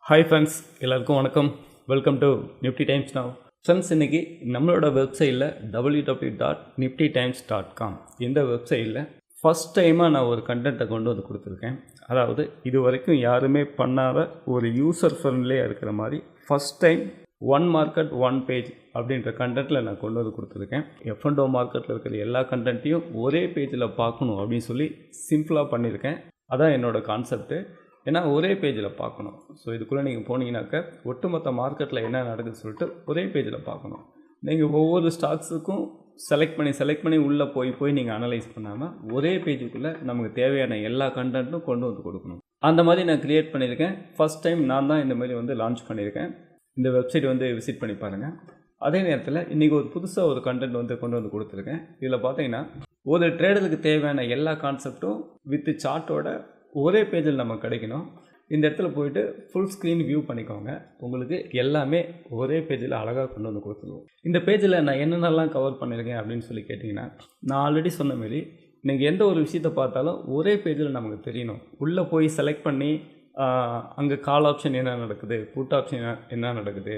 Hi friends, எல்லாருக்கும் வணக்கம். Welcome to Nifty times now. Friends, இன்றைக்கி நம்மளோட வெப்சைட்டில் www.niftytimes.com இந்த வெப்சைட்டில் ஃபஸ்ட் டைமாக நான் ஒரு கண்டென்ட்டை கொண்டு வந்து கொடுத்துருக்கேன். அதாவது இது வரைக்கும் யாருமே பண்ணாத ஒரு யூசர் ஃப்ரெண்ட்லியாக இருக்கிற மாதிரி first time one market one page அப்படின்ற கண்டென்ட்டில் நான் கொண்டு வந்து கொடுத்துருக்கேன். F&O மார்க்கெட்டில் இருக்கிற எல்லா கண்டென்ட்டையும் ஒரே பேஜில் பார்க்கணும் அப்படின்னு சொல்லி சிம்பிளாக பண்ணியிருக்கேன். அதான் என்னோடய கான்செப்ட்டு. ஏன்னா ஒரே பேஜில் பார்க்கணும். ஸோ இதுக்குள்ளே நீங்கள் போனீங்கன்னாக்க ஒட்டுமொத்த மார்க்கெட்டில் என்ன நடக்குதுன்னு சொல்லிட்டு ஒரே பேஜில் பார்க்கணும். நீங்கள் ஒவ்வொரு ஸ்டாக்ஸுக்கும் செலக்ட் பண்ணி உள்ளே போய் நீங்கள் அனலைஸ் பண்ணாமல் ஒரே பேஜுக்குள்ளே நமக்கு தேவையான எல்லா கண்டென்ட்டும் கொண்டு வந்து கொடுக்கணும். அந்த மாதிரி நான் க்ரியேட் பண்ணியிருக்கேன். ஃபஸ்ட் டைம் நான் தான் இந்த மாதிரி வந்து லான்ச் பண்ணியிருக்கேன். இந்த வெப்சைட் வந்து விசிட் பண்ணி பாருங்கள். அதே நேரத்தில் இன்றைக்கி ஒரு புதுசாக ஒரு கண்டென்ட் வந்து கொண்டு வந்து கொடுத்துருக்கேன். இதில் பார்த்தீங்கன்னா ஒரு ட்ரேடருக்கு தேவையான எல்லா கான்செப்டும் வித் சார்ட்டோட ஒரே பேஜில் நமக்கு கிடைக்கணும். இந்த இடத்துல போயிட்டு ஃபுல் ஸ்க்ரீன் வியூ பண்ணிக்கோங்க. உங்களுக்கு எல்லாமே ஒரே பேஜில் அழகாக கொண்டு வந்து கொடுத்துருவோம். இந்த பேஜில் நான் என்னென்னலாம் கவர் பண்ணியிருக்கேன் அப்படின்னு சொல்லி கேட்டிங்கன்னா, நான் ஆல்ரெடி சொன்ன மாரி நீங்கள் எந்த ஒரு விஷயத்தை பார்த்தாலும் ஒரே பேஜில் நமக்கு தெரியணும். உள்ளே போய் செலக்ட் பண்ணி அங்கே கால் ஆப்ஷன் என்ன நடக்குது, புட் ஆப்ஷன் என்ன நடக்குது,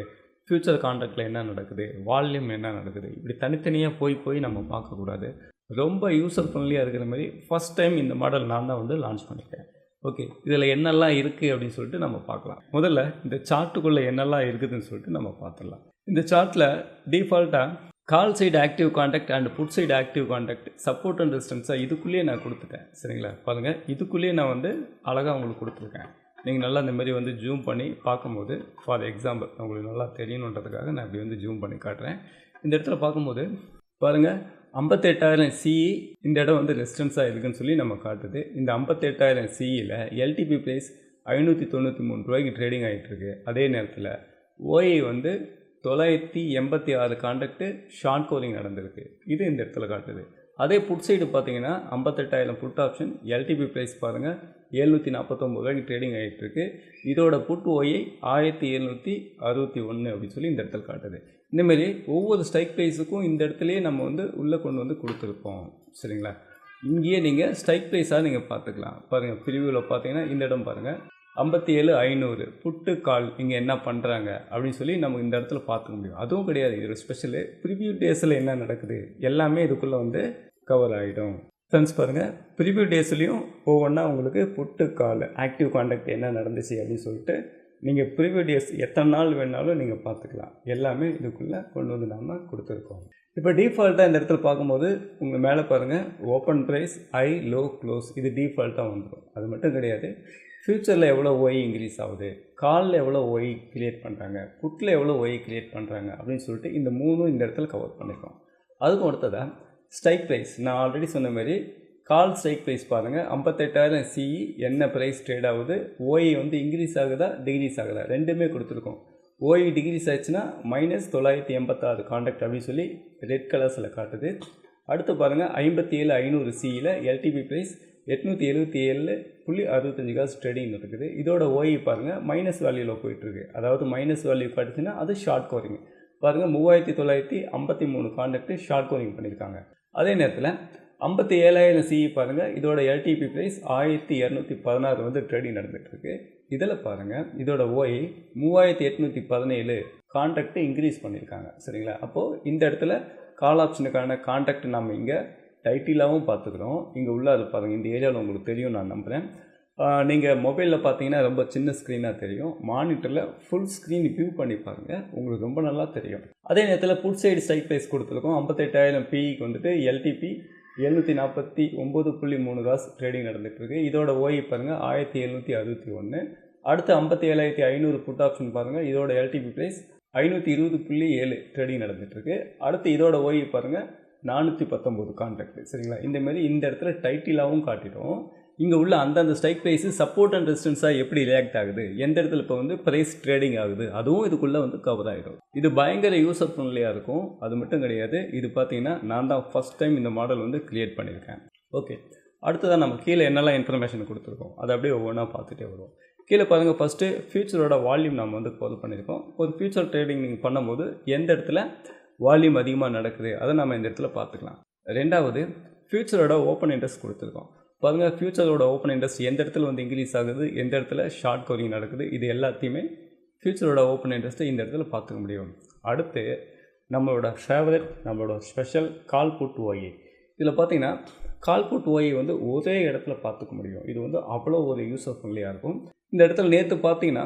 ஃப்யூச்சர் கான்ட்ராக்டில் என்ன நடக்குது, வால்யூம் என்ன நடக்குது, இப்படி தனித்தனியாக போய் நம்ம பார்க்கக்கூடாது. ரொம்ப யூசர் ஃப்ரெண்ட்லியாக இருக்கிற மாதிரி ஃபஸ்ட் டைம் இந்த மாடல் நான் தான் வந்து லான்ச் பண்ணிட்டேன். ஓகே, இதில் என்னெல்லாம் இருக்குது அப்படின்னு சொல்லிட்டு நம்ம பார்க்கலாம். முதல்ல இந்த சார்ட்டுக்குள்ளே என்னெல்லாம் இருக்குதுன்னு சொல்லிட்டு நம்ம பார்த்துடலாம். இந்த சார்ட்டில் டிஃபால்ட்டாக call side active contact and put side active contact support and ரெசிஸ்டன்ஸாக இதுக்குள்ளேயே நான் கொடுத்துட்டேன். சரிங்களா, பாருங்கள், இதுக்குள்ளேயே நான் வந்து அழகாக உங்களுக்கு கொடுத்துருக்கேன். நீங்கள் நல்லா இந்த மாதிரி வந்து ஜூம் பண்ணி பார்க்கும்போது, ஃபார் எக்ஸாம்பிள் உங்களுக்கு நல்லா தெரியணுன்றதுக்காக நான் இப்படி வந்து ஜூம் பண்ணி காட்டுறேன். இந்த இடத்துல பார்க்கும்போது பாருங்கள், 58,000 சிஇ இந்த இடம் வந்து ரெசிஸ்டன்ஸாக இருக்குன்னு சொல்லி நம்ம காட்டுது. இந்த 58,000 சிஇயில் எல்டிபி ப்ரைஸ் 593 ரூபாய்க்கு ட்ரேடிங் ஆகிட்டுருக்கு. அதே நேரத்தில் ஓஐ வந்து 986 கான்ட்ராக்ட் ஷார்ட் கோரிங் நடந்திருக்கு. இது இந்த இடத்துல காட்டுது. அதே புட் சைடு பார்த்தீங்கன்னா 58,000 புட் ஆப்ஷன் எல்டிபி ப்ரைஸ் பாருங்கள் 749 ரூபாய்க்கு ட்ரேடிங் ஆகிட்டுருக்கு. இதோட புட் ஓஐ 1761 அப்படின்னு சொல்லி இந்த இடத்துல காட்டுது. இந்தமாரி ஒவ்வொரு ஸ்ட்ரைக் ப்ரைஸுக்கும் இந்த இடத்துலையே நம்ம வந்து உள்ளே கொண்டு வந்து கொடுத்துருப்போம். சரிங்களா, இங்கேயே நீங்கள் ஸ்ட்ரைக் ப்ரைஸாக நீங்கள் பார்த்துக்கலாம். பாருங்கள், ப்ரிவியூவில் பார்த்தீங்கன்னா இந்த இடம் பாருங்கள் 57,500 புட்டு கால் இங்கே என்ன பண்ணுறாங்க அப்படின்னு சொல்லி நம்ம இந்த இடத்துல பார்த்துக்க முடியும். அதுவும் கிடையாது, இது ஒரு ஸ்பெஷலு. ப்ரிவியூ டேஸில் என்ன நடக்குது எல்லாமே இதுக்குள்ளே வந்து கவர் ஆகிடும். ஃப்ரெண்ட்ஸ் பாருங்கள், ப்ரிவியூ டேஸ்லேயும் ஒவ்வொன்றா உங்களுக்கு புட்டு கால் ஆக்டிவ் கான்டாக்ட் என்ன நடந்துச்சு அப்படின்னு சொல்லிட்டு நீங்கள் ப்ரிவியூ டேஸ் எத்தனை நாள் வேணாலும் நீங்கள் பார்த்துக்கலாம். எல்லாமே இதுக்குள்ளே கொண்டு வந்து நாம் கொடுத்துருக்கோம். இப்போ டிஃபால்ட்டாக இந்த இடத்துல பார்க்கும்போது உங்கள் மேலே பாருங்கள் open price high low close, இது டிஃபால்ட்டாக வந்துடும். அது மட்டும் கிடையாது, ஃப்யூச்சரில் எவ்வளோ ஒய் இன்க்ரீஸ் ஆகுது, காலில் எவ்வளோ ஒய் கிரியேட் பண்ணுறாங்க, புட்டில் எவ்வளோ ஒய் கிரியேட் பண்ணுறாங்க அப்படின்னு சொல்லிட்டு இந்த மூணும் இந்த இடத்துல கவர் பண்ணியிருக்கோம். அதுக்கும் அடுத்ததாக ஸ்ட்ரைக் ப்ரைஸ், நான் ஆல்ரெடி சொன்ன மாதிரி கால் ஸ்ட்ரைக் ப்ரைஸ் பாருங்கள் 58,000 சிஇ என்ன ப்ரைஸ் ட்ரேட் ஆகுது, ஓஐ வந்து இன்க்ரீஸ் ஆகுதா டிக்ரீஸ் ஆகுதா ரெண்டுமே கொடுத்துருக்கோம். ஓஐ டிக்ரீஸ் ஆச்சுன்னா -986 கான்ட்ராக்ட் அப்படின்னு சொல்லி ரெட் கலர்ஸில் காட்டுது. அடுத்து பாருங்கள் 57,500 சிஇயில் எல்டிபி ப்ரைஸ் 877.65 காசு ட்ரேடிங் இருக்குது. இதோட ஓஐ பாருங்கள் மைனஸ் வேல்யூவில் போயிட்டுருக்கு. அதாவது மைனஸ் வேல்யூ காட்டுச்சுன்னா அது ஷார்ட் கோரிங். பாருங்கள் 3,953 கான்ட்ராக்ட் ஷார்ட் கோரிங் பண்ணியிருக்காங்க. அதே நேரத்தில் 57,000 சிஇ பாருங்கள், இதோட எல்டிபி ப்ரைஸ் 1,216 வந்து ட்ரேடிங் நடந்துகிட்ருக்கு. இதில் பாருங்கள், இதோட ஓஐ 3,817 கான்ட்ராக்ட் இன்க்ரீஸ் பண்ணியிருக்காங்க. சரிங்களா, அப்போது இந்த இடத்துல கால் ஆப்ஷனுக்கான கான்ட்ராக்ட் நம்ம இங்கே டைட்டிலாகவும் பார்த்துக்கிறோம். இங்கே உள்ள அது பாருங்கள், இந்த ஏரியாவில் உங்களுக்கு தெரியும் நான் நம்புகிறேன். நீங்கள் மொபைலில் பார்த்தீங்கன்னா ரொம்ப சின்ன ஸ்க்ரீனாக தெரியும். மானிட்டரில் ஃபுல் ஸ்க்ரீன் வியூ பண்ணி பாருங்கள், உங்களுக்கு ரொம்ப நல்லா தெரியும். அதே நேரத்தில் புட் சைடு ஸ்ட்ரைக் ப்ரைஸ் கொடுத்துருக்கோம். 58,000 பிஇக்கு வந்துட்டு எல்டிபி 749.3 காசு ட்ரேடிங் நடந்துகிட்ருக்கு. இதோட ஓஐ பாருங்கள் 1,761. அடுத்து 57,500 புட் ஆப்ஷன் பாருங்கள், இதோட எல்டிபி ப்ரைஸ் 520.7 ட்ரேடிங் நடந்துகிட்ருக்கு. அடுத்து இதோட ஓஐ பாருங்கள் 419 கான்ட்ராக்ட். சரிங்களா, இந்தமாரி இந்த இடத்துல டைட்டிலாகவும் காட்டிட்டோம். இங்கே உள்ள அந்தந்த ஸ்ட்ரைக் ப்ரைஸு சப்போர்ட் அண்ட் ரெசிஸ்டன்ஸாக எப்படி ரியாக்ட் ஆகுது, எந்த இடத்துல இப்போ வந்து ப்ரைஸ் ட்ரேடிங் ஆகுது, அதுவும் இதுக்குள்ளே வந்து கவர் ஆகிடும். இது பயங்கர யூசர் ஃப்ரெண்ட்லியாக இருக்கும். அது மட்டும் கிடையாது, இது பார்த்தீங்கன்னா நான் தான் ஃபஸ்ட் டைம் இந்த மாடல் வந்து க்ரியேட் பண்ணியிருக்கேன். ஓகே, அடுத்ததான் நம்ம கீழே என்னெல்லாம் இன்ஃபர்மேஷன் கொடுத்துருக்கோம் அதை அப்படியே ஒவ்வொன்றா பார்த்துட்டே வருவோம். கீழே பாருங்கள், ஃபஸ்ட்டு ஃபியூச்சரோட வால்யூம் நம்ம வந்து கவர் பண்ணியிருக்கோம். ஒரு ஃபியூச்சர் ட்ரேடிங் நீங்கள் பண்ணும்போது எந்த இடத்துல வால்யூம் அதிகமாக நடக்குது அதை நம்ம இந்த இடத்துல பார்த்துக்கலாம். ரெண்டாவது, ஃபியூச்சரோட ஓப்பன் இன்ட்ரெஸ்ட் கொடுத்துருக்கோம். பாருங்கள், ஃபியூச்சரோட ஓப்பன் இன்ட்ரெஸ்ட் எந்த இடத்துல வந்து இன்க்ரீஸ் ஆகுது, எந்த இடத்துல ஷார்ட் கோரிங் நடக்குது, இது எல்லாத்தையுமே ஃபியூச்சரோட ஓப்பன் இன்ட்ரெஸ்ட்டை இந்த இடத்துல பார்த்துக்க முடியும். அடுத்து நம்மளோட ஃபேவரட், நம்மளோட ஸ்பெஷல் கால் புட் ஓஏ. இதில் பார்த்தீங்கன்னா கால் புட் ஓஏ வந்து ஒரே இடத்துல பார்த்துக்க முடியும். இது வந்து அவ்வளோ ஒரு யூஸர் ஃப்ரெண்ட்லியாக இருக்கும். இந்த இடத்துல நேற்று பார்த்தீங்கன்னா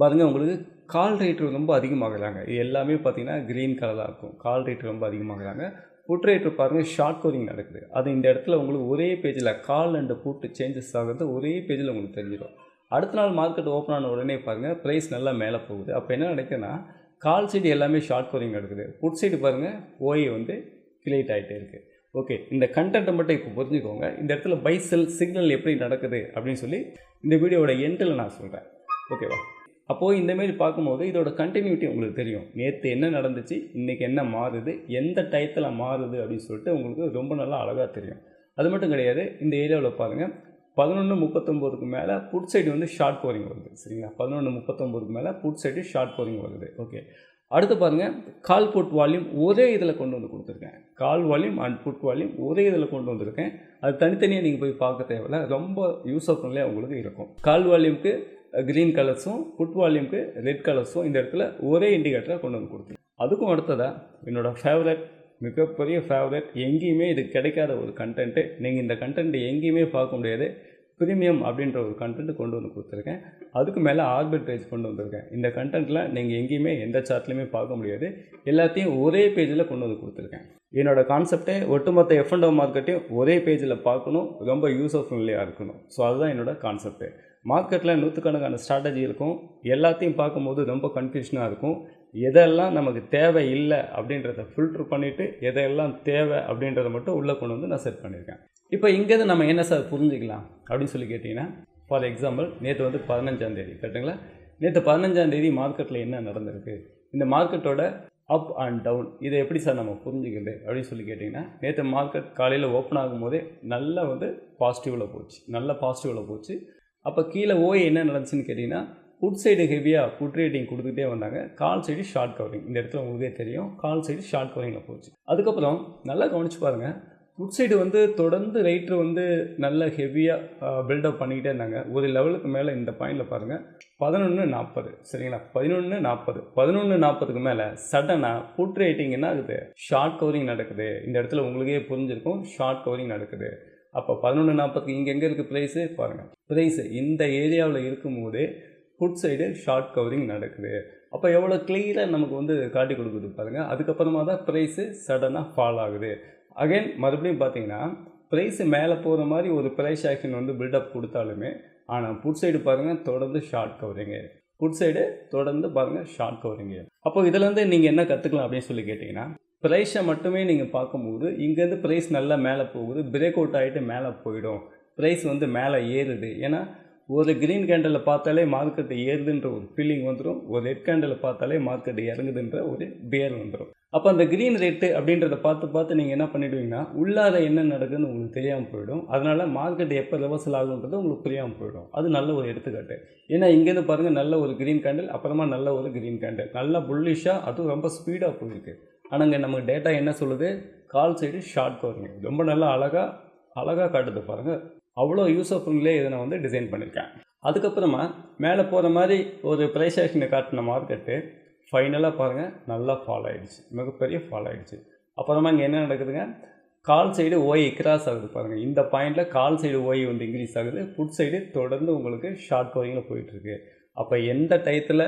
பாருங்கள், உங்களுக்கு கால் ரேட் ரொம்ப அதிகமாகறாங்க. இது எல்லாமே பார்த்தீங்கன்னா க்ரீன் கலராக இருக்கும். கால் ரேட் ரொம்ப அதிகமாகறாங்க. புட் ரேட் பாருங்கள், ஷார்ட் கோரிங் நடக்குது. அது இந்த இடத்துல உங்களுக்கு ஒரே பேஜில் கால் அண்ட் புட் சேஞ்சஸ் ஆகிறது ஒரே பேஜில் உங்களுக்கு தெரிஞ்சிடும். அடுத்த நாள் மார்க்கெட் ஓப்பன் ஆன உடனே பாருங்கள், ப்ரைஸ் நல்லா மேலே போகுது. அப்போ என்ன நடக்குதுன்னா, கால் சைடு எல்லாமே ஷார்ட் கோரிங் நடக்குது. புட் சைடு பாருங்கள் ஓஏ வந்து கிளியேட் ஆகிட்டே இருக்குது. ஓகே, இந்த கண்டென்ட்டை மட்டும் இப்போ புரிஞ்சுக்கோங்க. இந்த இடத்துல பை செல் சிக்னல் எப்படி நடக்குது அப்படின்னு சொல்லி இந்த வீடியோட எண்டில் நான் சொல்கிறேன். ஓகேவா? அப்போது இந்தமாரி பார்க்கும்போது இதோட கண்டினியூட்டி உங்களுக்கு தெரியும். நேற்று என்ன நடந்துச்சு, இன்றைக்கி என்ன மாறுது, எந்த டயத்தில் மாறுது அப்படின்னு சொல்லிட்டு உங்களுக்கு ரொம்ப நல்லா அழகாக தெரியும். அது மட்டும் கிடையாது, இந்த ஏரியாவில் பாருங்கள் 11:39க்கு மேலே புட் சைடு வந்து ஷார்ட் கோரிங் வருது. சரிங்களா? 11:39க்கு மேலே புட் சைடு ஷார்ட் கோரிங் வருது. ஓகே, அடுத்து பாருங்கள், கால் புட் வால்யூம் ஒரே இதில் கொண்டு வந்து கொடுத்துருக்கேன். கால் வால்யூம் அண்ட் புட் வால்யூம் ஒரே இதில் கொண்டு வந்திருக்கேன். அது தனித்தனியாக நீங்கள் போய் பார்க்க தேவையில்ல, ரொம்ப யூஸர் ஃப்ரெண்ட்லியாக உங்களுக்கு இருக்கும். கால் வால்யூமுக்கு க்ரீன் கலர்ஸும் புட் வால்யூமுக்கு ரெட் கலர்ஸும் இந்த இடத்துல ஒரே இண்டிகேட்டராக கொண்டு வந்து கொடுத்துருக்கேன். அதுக்கும் அடுத்ததாக என்னோடய ஃபேவரட், மிகப்பெரிய ஃபேவரட், எங்கேயுமே இது கிடைக்காத ஒரு கண்டென்ட்டு, நீங்கள் இந்த கண்டென்ட்டு எங்கேயுமே பார்க்க முடியாது, ப்ரீமியம் அப்படின்ற ஒரு கண்டென்ட் கொண்டு வந்து கொடுத்துருக்கேன். அதுக்கு மேலே ஆர்பிட்ரேஜ் கொண்டு வந்திருக்கேன். இந்த கண்டென்ட்டில் நீங்கள் எங்கேயுமே எந்த சார்ட்லையுமே பார்க்க முடியாது, எல்லாத்தையும் ஒரே பேஜில் கொண்டு வந்து கொடுத்துருக்கேன். என்னோடய கான்செப்டே ஒட்டுமொத்த F&O மார்க்கெட்டையும் ஒரே பேஜில் பார்க்கணும், ரொம்ப யூஸர் ஃப்ரெண்ட்லியாக இருக்கணும். ஸோ அதுதான் என்னோடய கான்செப்ட்டு. மார்க்கெட்டில் நூற்றுக்கணக்கான ஸ்ட்ராட்டஜி இருக்கும், எல்லாத்தையும் பார்க்கும்போது ரொம்ப கன்ஃபியூஷனாக இருக்கும். எதெல்லாம் நமக்கு தேவை இல்லை அப்படின்றத ஃபில்ட்ரு பண்ணிவிட்டு எதெல்லாம் தேவை அப்படின்றத மட்டும் உள்ளே கொண்டு வந்து நான் செட் பண்ணியிருக்கேன். இப்போ இங்கேருந்து நம்ம என்ன சார் புரிஞ்சுக்கலாம் அப்படின்னு சொல்லி கேட்டிங்கன்னா, ஃபார் எக்ஸாம்பிள் நேற்று வந்து 15ஆம் தேதி கரெக்டுங்களா? நேற்று 15ஆம் தேதி மார்க்கெட்டில் என்ன நடந்திருக்கு, இந்த மார்க்கெட்டோட அப் அண்ட் டவுன் இதை எப்படி சார் நம்ம புரிஞ்சுக்கிறது அப்படின்னு சொல்லி கேட்டிங்கன்னா, நேற்று மார்க்கெட் காலையில் ஓப்பன் ஆகும்போதே நல்லா வந்து பாசிட்டிவில் போச்சு, நல்ல பாசிட்டிவில் போச்சு. அப்போ கீழே ஓஏ என்ன நடந்துச்சுன்னு கேட்டிங்கன்னா, புட் சைடு ஹெவியாக புட் ரேட்டிங் கொடுத்துக்கிட்டே வந்தாங்க, கால் சைடு ஷார்ட் கவரிங். இந்த இடத்துல உங்களுக்கே தெரியும், கால் சைடு ஷார்ட் கவரிங்கில் போச்சு. அதுக்கப்புறம் நல்லா கவனிச்சு பாருங்கள், புட் சைடு வந்து தொடர்ந்து ரைட்ரு வந்து நல்ல ஹெவியாக பில்டப் பண்ணிக்கிட்டே இருந்தாங்க. ஒரு லெவலுக்கு மேலே இந்த பாயிண்டில் பாருங்கள் 11:40 சரிங்களா? 11:40க்கு மேலே சடனாக புட் ரேட்டிங் என்ன ஆகுது, ஷார்ட் கவரிங் நடக்குது. இந்த இடத்துல உங்களுக்கே புரிஞ்சிருக்கும், ஷார்ட் கவரிங் நடக்குது. அப்போ 11:40க்கு இங்கே எங்கே இருக்குது ப்ரைஸு பாருங்கள், ப்ரைஸு இந்த ஏரியாவில் இருக்கும்போது புட் சைடு ஷார்ட் கவரிங் நடக்குது. அப்போ எவ்வளோ கிளியராக நமக்கு வந்து காட்டி கொடுக்குது பாருங்கள். அதுக்கப்புறமா தான் ப்ரைஸு சடனாக ஃபால் ஆகுது. அகைன் மறுபடியும் பார்த்தீங்கன்னா ப்ரைஸு மேலே போகிற மாதிரி ஒரு ப்ரைஸ் ஆக்ஷன் வந்து பில்டப் கொடுத்தாலுமே, ஆனால் புட் சைடு பாருங்கள் தொடர்ந்து ஷார்ட் கவரிங்கு, புட் சைடு தொடர்ந்து பாருங்கள் ஷார்ட் கவரிங்கு. அப்போ இதிலேருந்து நீங்கள் என்ன கற்றுக்கலாம் அப்படின்னு சொல்லி கேட்டிங்கன்னா, ப்ரைஸை மட்டுமே நீங்கள் பார்க்கும்போது இங்கேருந்து ப்ரைஸ் நல்லா மேலே போகுது, பிரேக் அவுட் ஆகிட்டு மேலே போயிடும், ப்ரைஸ் வந்து மேலே ஏறுது. ஏன்னா ஒரு க்ரீன் கேண்டலை பார்த்தாலே மார்க்கெட்டு ஏறுதுன்ற ஒரு ஃபீலிங் வந்துடும், ஒரு ரெட் கேண்டலை பார்த்தாலே மார்க்கெட்டு இறங்குதுன்ற ஒரு பேர் வந்துடும். அப்போ அந்த க்ரீன் ரேட்டு அப்படின்றத பார்த்து நீங்கள் என்ன பண்ணிவிடுவீங்கன்னா, உள்ளார என்ன நடக்குதுன்னு உங்களுக்கு தெரியாமல் போயிடும். அதனால் மார்க்கெட் எப்போ ரிவர்சல் ஆகுன்றது உங்களுக்கு புரியாமல் போயிடும். அது நல்ல ஒரு எடுத்துக்காட்டு. ஏன்னா இங்கேருந்து பாருங்கள், நல்ல ஒரு க்ரீன் கேண்டில், அப்புறமா நல்ல ஒரு க்ரீன் கேண்டில், நல்ல புல்லிஷாக, அதுவும் ரொம்ப ஸ்பீடாக போயிருக்கு. ஆனால் இங்கே நமக்கு டேட்டா என்ன சொல்லுது, கால் சைடு ஷார்ட் கவரிங் ரொம்ப நல்லா அழகாக காட்டுது பாருங்கள். அவ்வளோ யூஸர் ஃப்ரெண்ட்லியே இதை நான் வந்து டிசைன் பண்ணியிருக்கேன். அதுக்கப்புறமா மேலே போகிற மாதிரி ஒரு ப்ரைஸ் ஆக்ஷனை காட்டின மார்க்கெட்டு ஃபைனலாக பாருங்கள் நல்லா ஃபால் ஆகிடுச்சு, மிகப்பெரிய ஃபால் ஆகிடுச்சு. அப்புறமா இங்கே என்ன நடக்குதுங்க, கால் சைடு ஓஐ கிராஸ் ஆகுது பாருங்கள். இந்த பாயிண்டில் கால் சைடு ஓஐ வந்து இன்க்ரீஸ் ஆகுது, புட் சைடு தொடர்ந்து உங்களுக்கு ஷார்ட் கவரிங்கில் போயிட்டுருக்கு. அப்போ எந்த டயத்தில்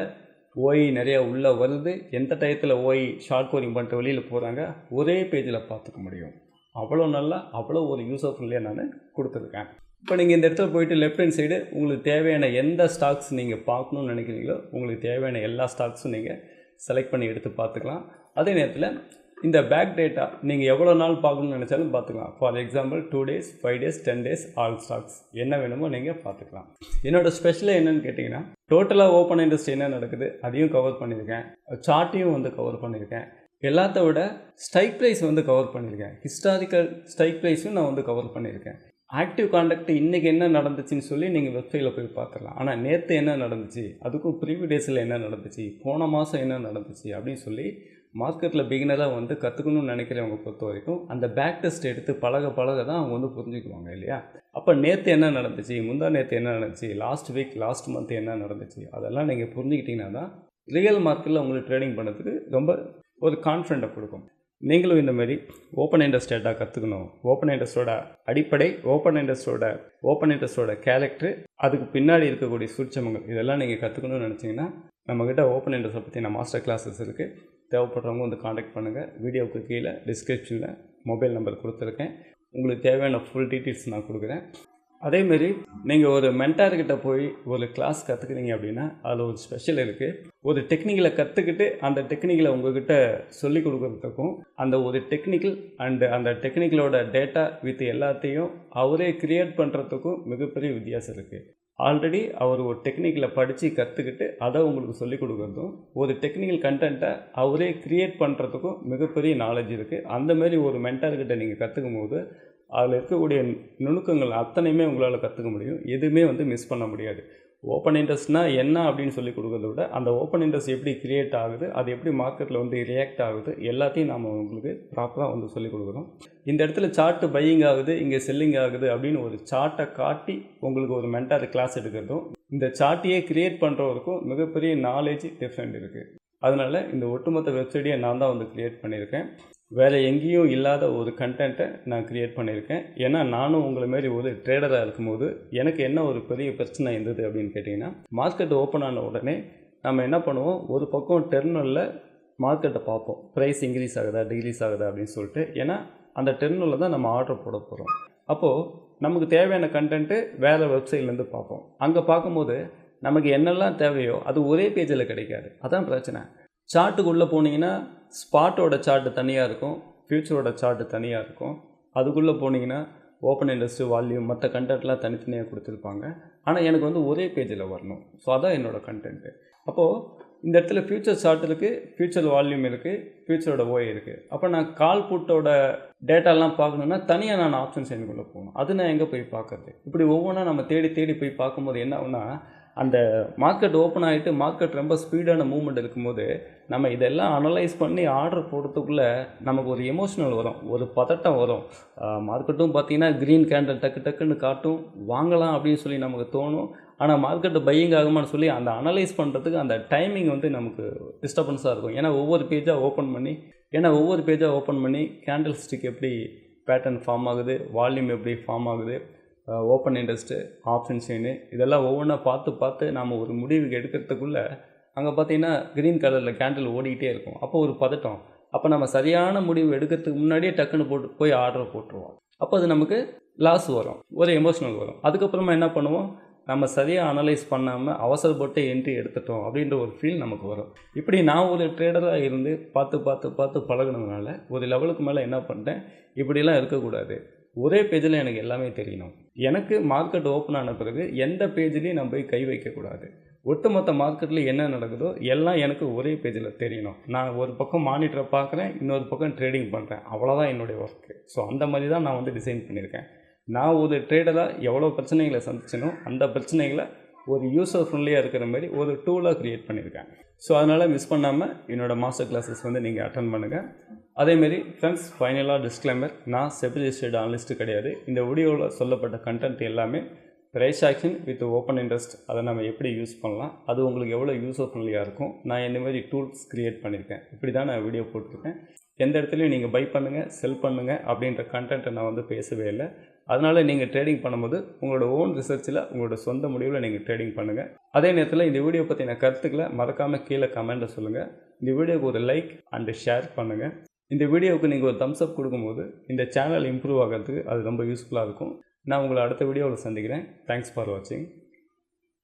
ஓஐ நிறையா உள்ளே வருது, எந்த டயத்தில் ஓஐ ஷார்ட் கவரிங் பண்ணிட்டு வெளியில் போகிறாங்க, ஒரே பேஜில் பார்த்துக்க முடியும். அவ்வளோ நல்லா, அவ்வளோ ஒரு யூஸர் ஃப்ரெண்ட்லியாக நான் கொடுத்துருக்கேன். இப்போ நீங்கள் இந்த இடத்துல போய்ட்டு லெஃப்ட் ஹேண்ட் சைடு உங்களுக்கு தேவையான எந்த ஸ்டாக்ஸ் நீங்கள் பார்க்கணுன்னு நினைக்கிறீங்களோ, உங்களுக்கு தேவையான எல்லா ஸ்டாக்ஸும் நீங்கள் செலக்ட் பண்ணி எடுத்து பார்த்துக்கலாம். அதே நேரத்தில் இந்த பேக் டேட்டா நீங்கள் எவ்வளோ நாள் பார்க்கணுன்னு நினச்சாலும் பார்த்துக்கலாம். For example 2 days, 5 days, 10 days all stocks என்ன வேணுமோ நீங்கள் பார்த்துக்கலாம். என்னோடய ஸ்பெஷலாக என்னென்னு கேட்டிங்கன்னா, டோட்டலாக ஓப்பன் இன்ட்ரெஸ்ட் என்ன நடக்குது அதையும் கவர் பண்ணியிருக்கேன், சார்ட்டையும் வந்து கவர் பண்ணியிருக்கேன், எல்லாத்த விட ஸ்ட்ரைக் ப்ரைஸ் வந்து கவர் பண்ணியிருக்கேன், ஹிஸ்டாரிக்கல் ஸ்ட்ரைக் ப்ரைஸும் நான் வந்து கவர் பண்ணியிருக்கேன். ஆக்டிவ் கான்டாக்ட் இன்றைக்கி என்ன நடந்துச்சுன்னு சொல்லி நீங்கள் வெப்சைட்டில் போய் பார்த்துக்கலாம். ஆனால் நேற்று என்ன நடந்துச்சு, அதுக்கும் ப்ரீவியஸ் டேஸில் என்ன நடந்துச்சு, போன மாதம் என்ன நடந்துச்சு அப்படின்னு சொல்லி மார்க்கெட்டில் பிகினராக வந்து கற்றுக்கணும்னு நினைக்கிறவங்க பொறுத்த வரைக்கும் அந்த பேக் டெஸ்ட் எடுத்து பழக தான் அவங்க வந்து புரிஞ்சுக்குவாங்க இல்லையா. அப்போ நேற்று என்ன நடந்துச்சு, முந்தா நேற்று என்ன நடந்துச்சு, லாஸ்ட் வீக் லாஸ்ட் மந்த் என்ன நடந்துச்சு, அதெல்லாம் நீங்கள் புரிஞ்சுக்கிட்டீங்கன்னா தான் ரியல் மார்க்கெட்டில் உங்களுக்கு ட்ரேடிங் பண்ணுறதுக்கு ரொம்ப ஒரு கான்ஃபிடென்ட்டை கொடுக்கும். நீங்களும் இந்தமாரி ஓப்பன் இன்ட்ரெஸ்ட் டேட்டா கற்றுக்கணும், ஓப்பன் இன்ட்ரெஸ்ட்டோட அடிப்படை, ஓப்பன் இன்ட்ரெஸ்ட்டோட கேரக்டர், அதுக்கு பின்னாடி இருக்கக்கூடிய சூட்சமங்கள் இதெல்லாம் நீங்கள் கற்றுக்கணும்னு நினச்சிங்கன்னா நம்மக்கிட்ட ஓப்பன் இன்ட்ரெஸ்ட்டை பற்றின மாஸ்டர் கிளாஸஸ் இருக்குது. தேவைப்படுறவங்க வந்து காண்டாக்ட் பண்ணுங்கள். வீடியோவுக்கு கீழே டிஸ்கிரிப்ஷனில் மொபைல் நம்பர் கொடுத்துருக்கேன். உங்களுக்கு தேவையான ஃபுல் டீட்டெயில்ஸ் நான் கொடுக்குறேன். அதேமாரி நீங்கள் ஒரு மென்டார்கிட்ட போய் ஒரு கிளாஸ் கற்றுக்குறீங்க அப்படின்னா அதில் ஒரு ஸ்பெஷல் இருக்குது. ஒரு டெக்னிக்கலை கற்றுக்கிட்டு அந்த டெக்னிக்கலை உங்கள்கிட்ட சொல்லிக் கொடுக்குறதுக்கும், அந்த ஒரு டெக்னிக்கல் அண்டு அந்த டெக்னிக்கலோட டேட்டா வித் எல்லாத்தையும் அவரே க்ரியேட் பண்ணுறதுக்கும் மிகப்பெரிய வித்தியாசம் இருக்குது. ஆல்ரெடி அவர் ஒரு டெக்னிக்கலை படித்து கற்றுக்கிட்டு அதை உங்களுக்கு சொல்லிக் கொடுக்குறதும், ஒரு டெக்னிக்கல் கண்டென்ட்டை அவரே க்ரியேட் பண்ணுறதுக்கும் மிகப்பெரிய நாலேஜ் இருக்குது. அந்தமாரி ஒரு மென்டார்கிட்ட நீங்கள் கற்றுக்கும் போது அதில் இருக்கக்கூடிய நுணுக்கங்கள் அத்தனையுமே உங்களால் கற்றுக்க முடியும். எதுவுமே வந்து மிஸ் பண்ண முடியாது. ஓப்பன் இன்ட்ரெஸ்ட்னால் என்ன அப்படின்னு சொல்லி கொடுக்கறத விட அந்த ஓப்பன் இன்ட்ரெஸ்ட் எப்படி க்ரியேட் ஆகுது, அது எப்படி மார்க்கெட்டில் வந்து ரியாக்ட் ஆகுது, எல்லாத்தையும் நாம் உங்களுக்கு ப்ராப்பராக வந்து சொல்லிக் கொடுக்குறோம். இந்த இடத்துல சார்ட்டு பையிங் ஆகுது, இங்கே செல்லிங் ஆகுது அப்படின்னு ஒரு சார்ட்டை காட்டி உங்களுக்கு ஒரு மென்டார் கிளாஸ் எடுக்கிறதும், இந்த சார்ட்டையே க்ரியேட் பண்ணுறவருக்கும் மிகப்பெரிய நாலேஜ் டிஃப்ரெண்ட் இருக்குது. அதனால் இந்த ஒட்டுமொத்த வெப்சைட்டையே நான் தான் வந்து க்ரியேட் பண்ணியிருக்கேன். வேறு எங்கேயும் இல்லாத ஒரு கண்டென்ட்டை நான் க்ரியேட் பண்ணியிருக்கேன். ஏன்னா நானும் உங்களை மாரி ஒரு ட்ரேடராக இருக்கும்போது எனக்கு என்ன ஒரு பெரிய பிரச்சனை இருந்தது அப்படின்னு கேட்டிங்கன்னா, மார்க்கெட் ஓப்பன் ஆன உடனே நம்ம என்ன பண்ணுவோம், ஒரு பக்கம் டெர்மினலில் மார்க்கெட்டை பார்ப்போம், ப்ரைஸ் இன்க்ரீஸ் ஆகுதா டிக்ரீஸ் ஆகுதா அப்படின்னு சொல்லிட்டு. ஏன்னா அந்த டெர்மினலில் தான் நம்ம ஆர்டர் போட போகிறோம். அப்போது நமக்கு தேவையான கண்டென்ட்டு வேறு வெப்சைட்லேருந்து பார்ப்போம். அங்கே பார்க்கும்போது நமக்கு என்னெல்லாம் தேவையோ அது ஒரே பேஜில் கிடைக்காது. அதான் பிரச்சனை. சார்ட்டுக்குள்ளே போனீங்கன்னா ஸ்பாட்டோட சார்ட்டு தனியாக இருக்கும், ஃபியூச்சரோட சார்ட்டு தனியாக இருக்கும். அதுக்குள்ளே போனீங்கன்னா ஓப்பன் இன்ட்ரெஸ்ட்டு, வால்யூம், மற்ற கண்டென்ட்லாம் தனித்தனியாக கொடுத்துருப்பாங்க. ஆனால் எனக்கு வந்து ஒரே பேஜில் வரணும். ஸோ அதான் என்னோடய கண்டென்ட்டு. அப்போது இந்த இடத்துல ஃபியூச்சர் சார்ட் இருக்குது, ஃபியூச்சர் வால்யூம் இருக்குது, ஃபியூச்சரோட ஓஏ இருக்குது. அப்போ நான் கால் புட்டோட டேட்டாலாம் பார்க்கணுன்னா தனியாக நான் ஆப்ஷன் சைனுக்குள்ளே போகணும். அது நான் எங்கே போய் பார்க்குறது? இப்படி ஒவ்வொன்றா நம்ம தேடி போய் பார்க்கும்போது என்ன ஆகுனா, அந்த மார்க்கெட் ஓப்பன் ஆகிட்டு மார்க்கெட் ரொம்ப ஸ்பீடான மூவ்மெண்ட் இருக்கும்போது நம்ம இதெல்லாம் அனலைஸ் பண்ணி ஆர்டர் போடுறதுக்குள்ளே நமக்கு ஒரு எமோஷனல் வரும், ஒரு பதட்டம் வரும். மார்க்கெட்டும் பார்த்திங்கன்னா க்ரீன் கேண்டில் டக்குன்னு காட்டும், வாங்கலாம் அப்படின்னு சொல்லி நமக்கு தோணும். ஆனால் மார்க்கெட்டு பையிங் ஆகுமான்னு சொல்லி அந்த அனலைஸ் பண்ணுறதுக்கு அந்த டைமிங் வந்து நமக்கு டிஸ்டர்பன்ஸாக இருக்கும். ஏன்னா ஒவ்வொரு பேஜாக ஓப்பன் பண்ணி கேண்டில் ஸ்டிக் எப்படி பேட்டர்ன் ஃபார்ம் ஆகுது, வால்யூம் எப்படி ஃபார்ம் ஆகுது, ஓப்பன் இன்ட்ரெஸ்ட்டு, ஆப்ஷன் செயினு, இதெல்லாம் ஒவ்வொன்றா பார்த்து நாம் ஒரு முடிவுக்கு எடுக்கிறதுக்குள்ளே அங்கே பார்த்திங்கன்னா க்ரீன் கலரில் கேண்டில் ஓடிக்கிட்டே இருக்கும். அப்போ ஒரு பதட்டம். அப்போ நம்ம சரியான முடிவு எடுக்கிறதுக்கு முன்னாடியே டக்குன்னு போய் ஆர்டர் போட்டுருவோம். அப்போ அது நமக்கு லாஸ் வரும், ஒரு எமோஷனல் வரும். அதுக்கப்புறமா என்ன பண்ணுவோம், நம்ம சரியாக அனலைஸ் பண்ணாமல் அவசரப்பட்டு என்ட்ரி எடுத்துட்டோம் அப்படின்ற ஒரு ஃபீல் நமக்கு வரும். இப்படி நான் ஒரு ட்ரேடராக இருந்து பார்த்து பழகினதுனால ஒரு லெவலுக்கு மேலே என்ன பண்ணிட்டேன், இப்படிலாம் இருக்கக்கூடாது, ஒரே பேஜில் எனக்கு எல்லாமே தெரியணும். எனக்கு மார்க்கெட் ஓப்பன் ஆன பிறகு எந்த பேஜ்லேயும் நான் போய் கை வைக்கக்கூடாது. ஒட்டுமொத்த மார்க்கெட்டில் என்ன நடக்குதோ எல்லாம் எனக்கு ஒரே பேஜில் தெரியணும். நான் ஒரு பக்கம் மானிட்டரை பார்க்குறேன், இன்னொரு பக்கம் ட்ரேடிங் பண்ணுறேன், அவ்வளோதான் என்னுடைய ஒர்க்கு. ஸோ அந்த மாதிரி தான் நான் வந்து டிசைன் பண்ணியிருக்கேன். நான் ஒரு ட்ரேடராக எவ்வளோ பிரச்சனைகளை சந்திச்சனோ அந்த பிரச்சனைகளை ஒரு யூசர் ஃப்ரெண்ட்லியாக இருக்கிற மாதிரி ஒரு டூலாக க்ரியேட் பண்ணியிருக்கேன். ஸோ அதனால் மிஸ் பண்ணாமல் என்னோடய மாஸ்டர் கிளாஸஸ் வந்து நீங்கள் அட்டன் பண்ணுங்கள். அதேமாரி ஃப்ரெண்ட்ஸ், ஃபைனலாக டிஸ்க்ளைமர், நான் செபி ரிஜிஸ்டர்டு அனலிஸ்ட்டு கிடையாது. இந்த வீடியோவில் சொல்லப்பட்ட கண்டென்ட் எல்லாமே price action with open interest, அதை நம்ம எப்படி யூஸ் பண்ணலாம், அது உங்களுக்கு எவ்வளோ யூசர் ஃப்ரெண்ட்லியாக இருக்கும், நான் இந்த மாதிரி டூல்ஸ் க்ரியேட் பண்ணியிருக்கேன். இப்படி தான் நான் வீடியோ போட்டிருக்கேன். எந்த இடத்துலையும் நீங்கள் பை பண்ணுங்கள், செல் பண்ணுங்கள் அப்படின்ற கண்டென்ட்டை நான் வந்து பேசவே இல்லை. அதனால் நீங்கள் ட்ரேடிங் பண்ணும்போது உங்களோட ஓன் ரிசர்ச்சில் உங்களோட சொந்த முடிவில் நீங்கள் ட்ரேடிங் பண்ணுங்கள். அதே நேரத்தில் இந்த வீடியோ பற்றின கருத்துக்களை மறக்காமல் கீழே கமெண்ட்டில் சொல்லுங்கள். இந்த வீடியோவுக்கு ஒரு லைக் அண்டு ஷேர் பண்ணுங்கள். இந்த வீடியோவுக்கு நீங்கள் ஒரு தம்ஸ் அப் கொடுக்கும்போது இந்த சேனல் இம்ப்ரூவ் ஆகிறதுக்கு அது ரொம்ப யூஸ்ஃபுல்லாக இருக்கும். நான் உங்களை அடுத்த வீடியோவில் சந்திக்கிறேன். தேங்க்ஸ் ஃபார் வாட்சிங்.